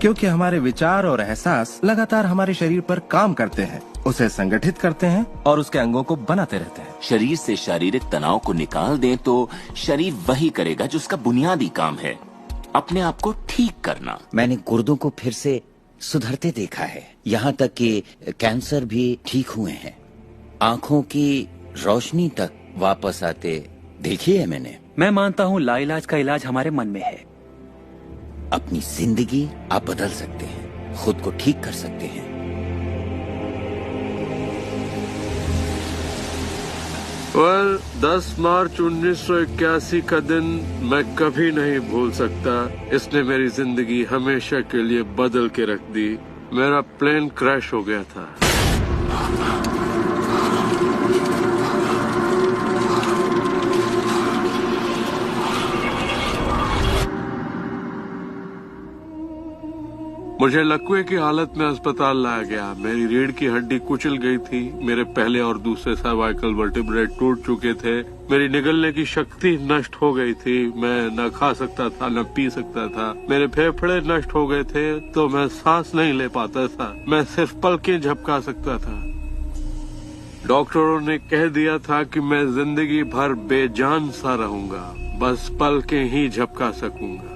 क्योंकि हमारे विचार और एहसास लगातार हमारे शरीर पर काम करते हैं, उसे संगठित करते हैं और उसके अंगों को बनाते रहते हैं। शरीर से शारीरिक तनाव को निकाल दें तो शरीर वही करेगा जो उसका बुनियादी काम है, अपने आप को ठीक करना। मैंने गुर्दों को फिर से सुधरते देखा है, यहाँ तक कि कैंसर भी ठीक हुए हैं। आंखों की रोशनी तक वापस आते देखी है मैंने। मैं मानता हूँ लाइलाज का इलाज हमारे मन में है। अपनी जिंदगी आप बदल सकते हैं, खुद को ठीक कर सकते हैं। well, 10 मार्च 1981 का दिन मैं कभी नहीं भूल सकता। इसने मेरी जिंदगी हमेशा के लिए बदल के रख दी। मेरा प्लेन क्रैश हो गया था। मुझे लकवे की हालत में अस्पताल लाया गया। मेरी रीढ़ की हड्डी कुचल गई थी। मेरे पहले और दूसरे सर्वाइकल वर्टिब्रे टूट चुके थे। मेरी निगलने की शक्ति नष्ट हो गई थी। मैं न खा सकता था न पी सकता था। मेरे फेफड़े नष्ट हो गए थे तो मैं सांस नहीं ले पाता था। मैं सिर्फ पलकें झपका सकता था। डॉक्टरों ने कह दिया था कि मैं जिंदगी भर बेजान सा रहूंगा, बस पलकें ही झपका सकूंगा।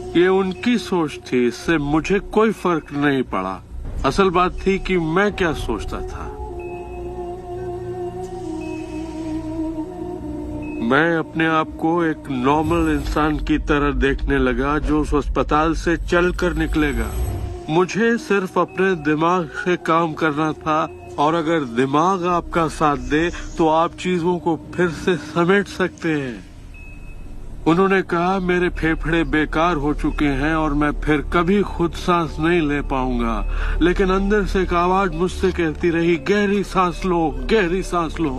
ये उनकी सोच थी, इससे मुझे कोई फर्क नहीं पड़ा। असल बात थी कि मैं क्या सोचता था। मैं अपने आप को एक नॉर्मल इंसान की तरह देखने लगा जो उस अस्पताल से चलकर निकलेगा। मुझे सिर्फ अपने दिमाग से काम करना था, और अगर दिमाग आपका साथ दे तो आप चीजों को फिर से समेट सकते हैं। उन्होंने कहा मेरे फेफड़े बेकार हो चुके हैं और मैं फिर कभी खुद सांस नहीं ले पाऊंगा, लेकिन अंदर से एक आवाज मुझसे कहती रही, गहरी सांस लो, गहरी सांस लो।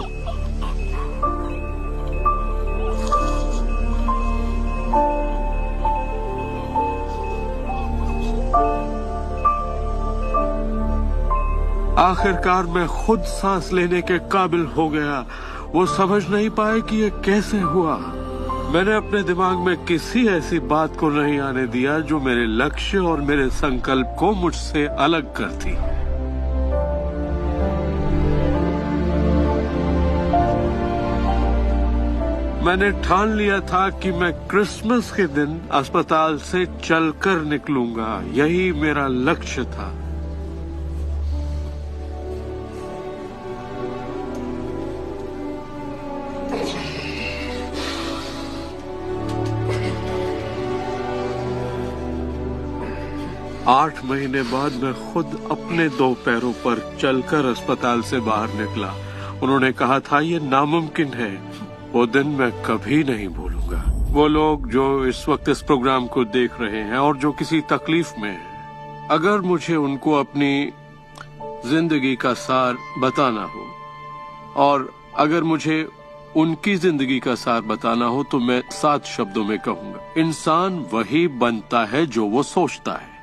आखिरकार मैं खुद सांस लेने के काबिल हो गया। वो समझ नहीं पाए कि ये कैसे हुआ। मैंने अपने दिमाग में किसी ऐसी बात को नहीं आने दिया जो मेरे लक्ष्य और मेरे संकल्प को मुझसे अलग करती। मैंने ठान लिया था कि मैं क्रिसमस के दिन अस्पताल से चलकर निकलूंगा। यही मेरा लक्ष्य था। आठ महीने बाद मैं खुद अपने 2 पैरों पर चलकर अस्पताल से बाहर निकला। उन्होंने कहा था ये नामुमकिन है। वो दिन मैं कभी नहीं भूलूंगा। वो लोग जो इस वक्त इस प्रोग्राम को देख रहे हैं और जो किसी तकलीफ में हैं, अगर मुझे उनको अपनी जिंदगी का सार बताना हो और अगर मुझे उनकी जिंदगी का सार बताना हो तो मैं 7 शब्दों में कहूंगा, इंसान वही बनता है जो वो सोचता है।